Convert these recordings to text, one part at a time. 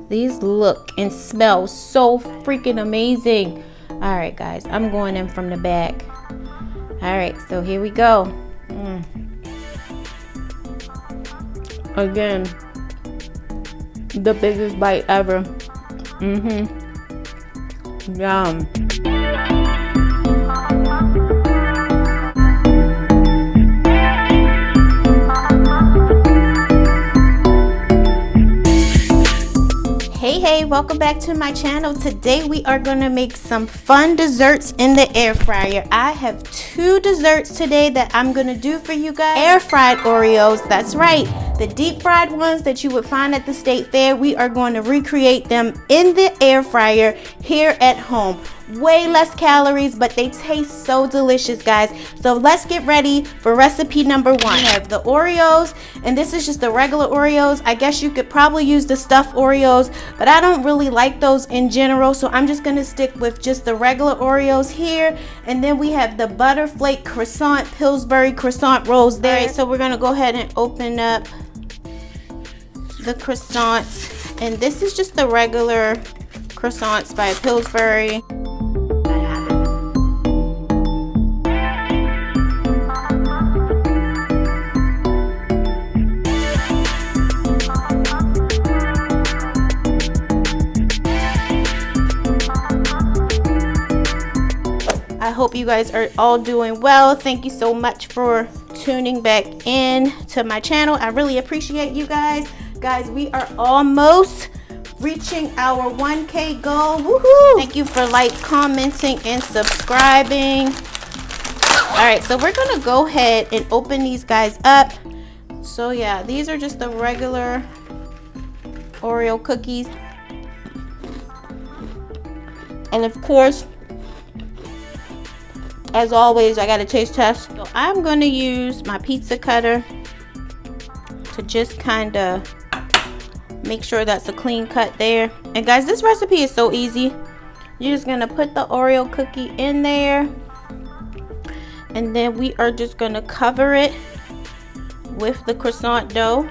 These look and smell so freaking amazing. All right, guys, I'm going in from the back. All right, so here we go. Again, the biggest bite ever. Yum. Hey, welcome back to my channel. Today we are going to make some fun desserts in the air fryer. I have two desserts today that I'm going to do for you guys. Air fried Oreos, that's right. The deep fried ones that you would find at the state fair, we are going to recreate them in the air fryer here at home. Way less calories, but they taste so delicious, guys. So let's get ready for recipe number one. We have the Oreos, and this is just the regular Oreos. I guess you could probably use the stuffed Oreos, but I don't really like those in general, so I'm just gonna stick with just the regular Oreos here. And then we have the Butterflake croissant, Pillsbury croissant rolls there. All right, so we're gonna go ahead and open up the croissants, and this is just the regular croissants by Pillsbury. I hope you guys are all doing well. Thank you so much for tuning back in to my channel. I really appreciate you guys. Guys, we are almost reaching our 1K goal. Woohoo! Thank you for commenting, and subscribing. All right, so we're gonna go ahead and open these guys up. So yeah, these are just the regular Oreo cookies. And of course, as always, I got a taste test. So I'm going to use my pizza cutter to just kind of make sure that's a clean cut there. And guys, this recipe is so easy. You're just going to put the Oreo cookie in there. And then we are just going to cover it with the croissant dough.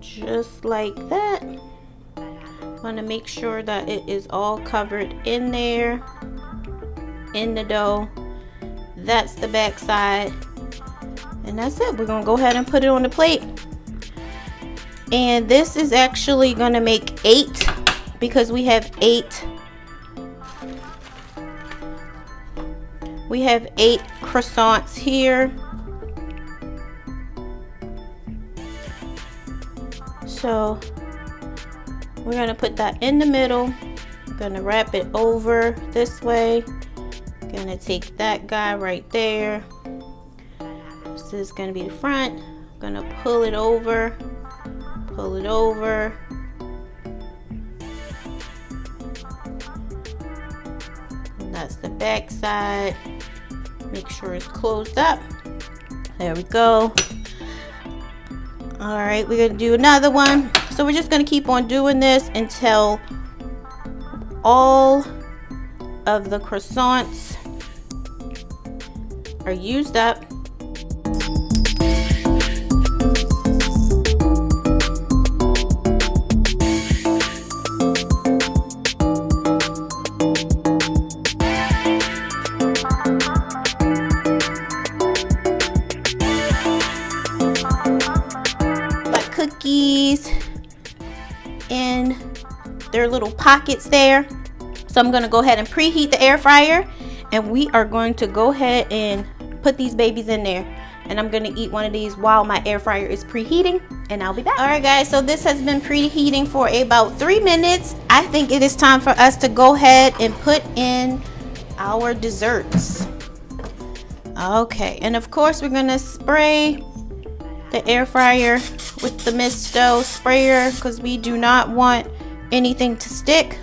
Just like that. Want to make sure that it is all covered in there, in the dough. That's the back side, and that's it. We're gonna go ahead and put it on the plate. And this is actually gonna make 8 because we have 8 croissants here. So we're going to put that in the middle. I'm going to wrap it over this way. Going to take that guy right there. This is going to be the front. I'm going to pull it over. Pull it over. And that's the back side. Make sure it's closed up. There we go. All right, we're going to do another one. So we're just going to keep on doing this until all of the croissants are used up. Like cookies in their little pockets there. So I'm going to go ahead and preheat the air fryer, and we are going to go ahead and put these babies in there, and I'm going to eat one of these while my air fryer is preheating, and I'll be back. All right guys, so this has been preheating for about 3 minutes. I think it is time for us to go ahead and put in our desserts. Okay, and of course we're going to spray the air fryer with the Misto sprayer because we do not want anything to stick.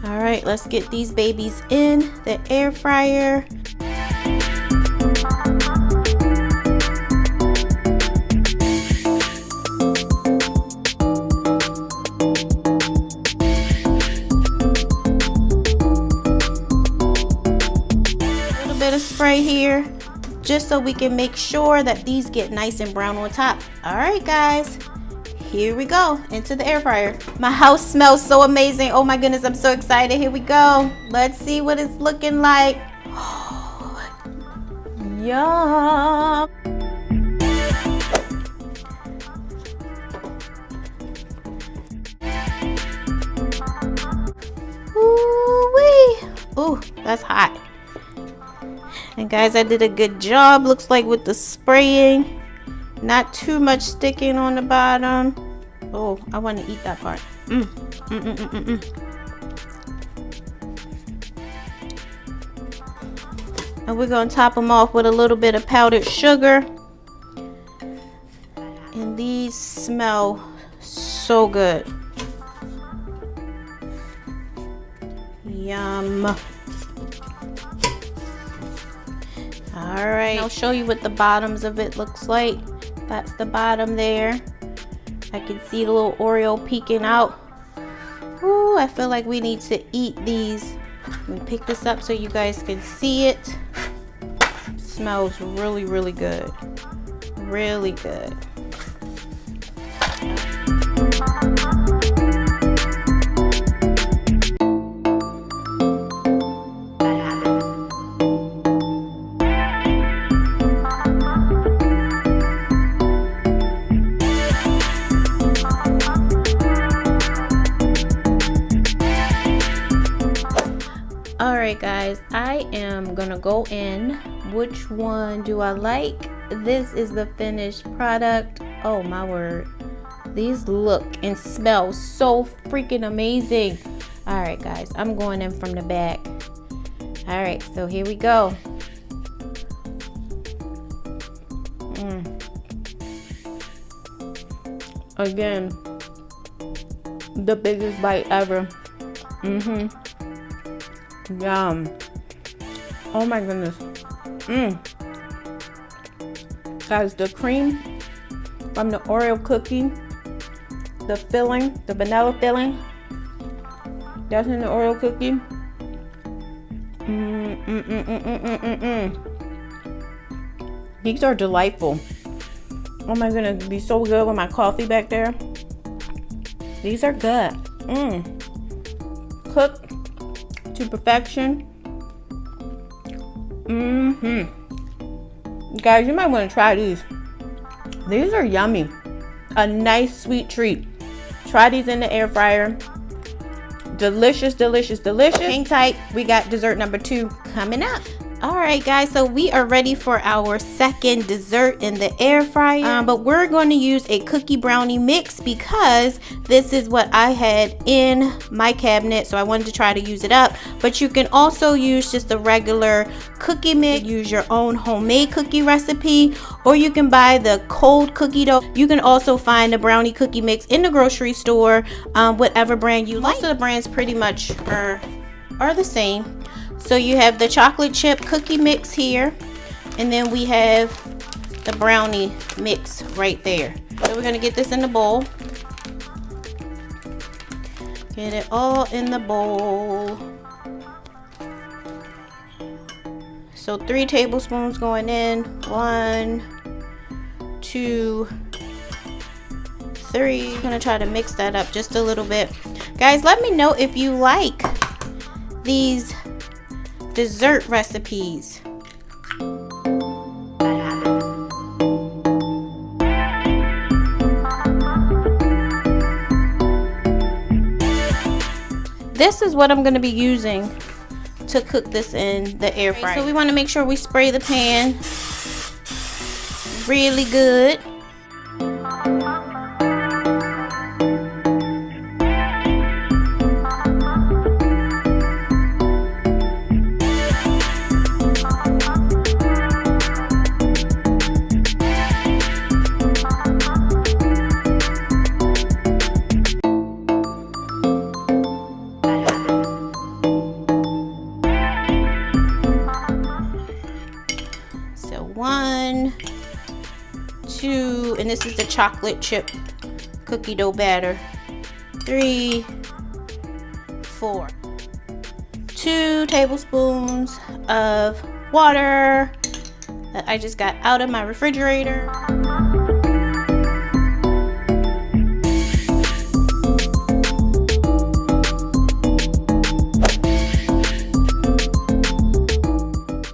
All right, let's get these babies in the air fryer. A little bit of spray here just so we can make sure that these get nice and brown on top. All right, guys, here we go into the air fryer. My house smells so amazing. Oh my goodness, I'm so excited. Here we go. Let's see what it's looking like. Yum. Ooh-wee. Ooh, that's hot. And guys, I did a good job, looks like, with the spraying. Not too much sticking on the bottom. Oh, I want to eat that part. And we're going to top them off with a little bit of powdered sugar. And these smell so good. Yum. All right, I'll show you what the bottoms of it looks like. That's the bottom there. I can see the little Oreo peeking out. Ooh, I feel like we need to eat these. Let me pick this up so you guys can see it. It smells really, really good. Really good. Alright guys, I am gonna go in. Which one do I like? This is the finished product. Oh my word. These look and smell so freaking amazing. Alright guys, I'm going in from the back. Alright, so here we go. Again, the biggest bite ever. Yum. Oh my goodness. Guys, the cream from the Oreo cookie, the filling, the vanilla filling that's in the Oreo cookie. These are delightful. Oh my goodness, it'd be so good with my coffee back there. These are good. Cooked to perfection. Guys, you might want to try these. These are yummy. A nice sweet treat. Try these in the air fryer. Delicious, delicious, delicious. Hang tight, we got dessert number 2 coming up. All right guys, so we are ready for our second dessert in the air fryer, but we're going to use a cookie brownie mix because this is what I had in my cabinet, so I wanted to try to use it up. But you can also use just a regular cookie mix, use your own homemade cookie recipe, or you can buy the cold cookie dough. You can also find the brownie cookie mix in the grocery store, whatever brand you like. Most of the brands pretty much are the same. So you have the chocolate chip cookie mix here, and then we have the brownie mix right there. So we're gonna get this in the bowl. Get it all in the bowl. So 3 tablespoons going in. 1, 2, 3. I'm gonna try to mix that up just a little bit. Guys, let me know if you like these dessert recipes. This is what I'm going to be using to cook this in the air fryer. So we want to make sure we spray the pan really good. So 1, 2, and this is the chocolate chip cookie dough batter. 3, 4. 2 tablespoons of water. that I just got out of my refrigerator.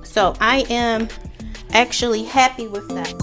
So I am actually happy with that.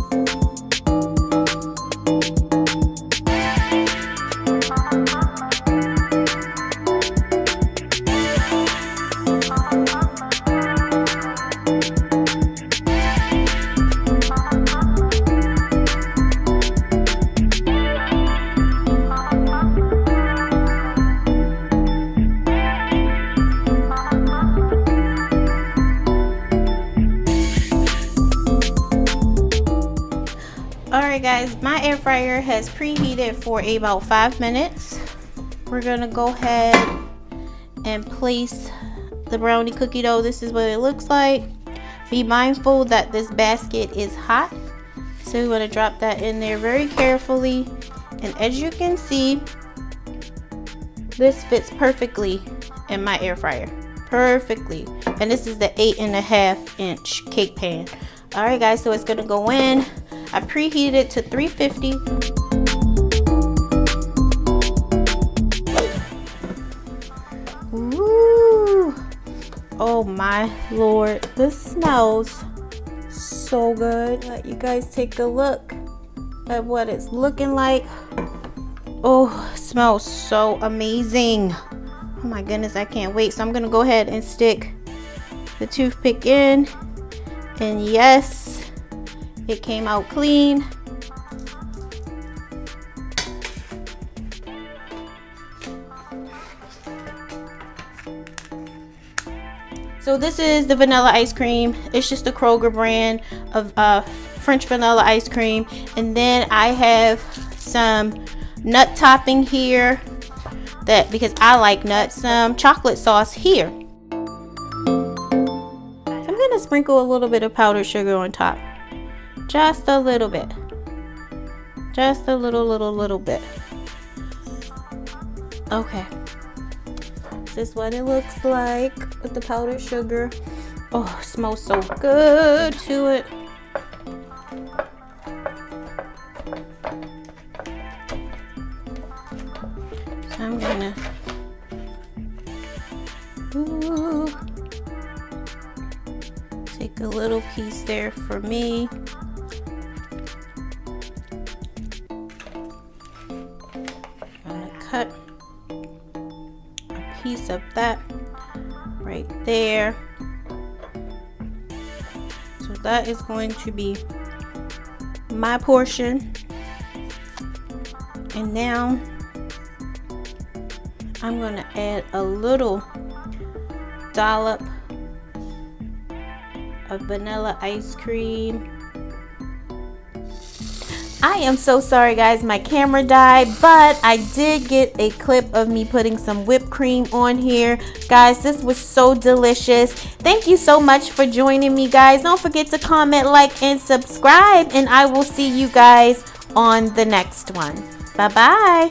Alright guys, my air fryer has preheated for about 5 minutes. We're gonna go ahead and place the brownie cookie dough. This is what it looks like. Be mindful that this basket is hot, so we want to drop that in there very carefully. And as you can see, this fits perfectly in my air fryer, perfectly. And this is the 8.5 inch cake pan. Alright guys, so it's gonna go in. I preheated it to 350. Ooh. Oh my Lord, this smells so good. Let you guys take a look at what it's looking like. Oh, it smells so amazing. Oh my goodness, I can't wait. So I'm gonna go ahead and stick the toothpick in. And yes, it came out clean. So this is the vanilla ice cream. It's just the Kroger brand of French vanilla ice cream. And then I have some nut topping here, that because I like nuts, some chocolate sauce here. I'm gonna sprinkle a little bit of powdered sugar on top. Just a little bit. Just a little bit. Okay. This is what it looks like with the powdered sugar. Oh, it smells so good to it. So I'm gonna take a little piece there for me. Cut a piece of that right there. So that is going to be my portion. And now I'm going to add a little dollop of vanilla ice cream. I am so sorry guys, my camera died, but I did get a clip of me putting some whipped cream on here. Guys, this was so delicious. Thank you so much for joining me guys. Don't forget to comment, like, and subscribe, and I will see you guys on the next one. Bye bye.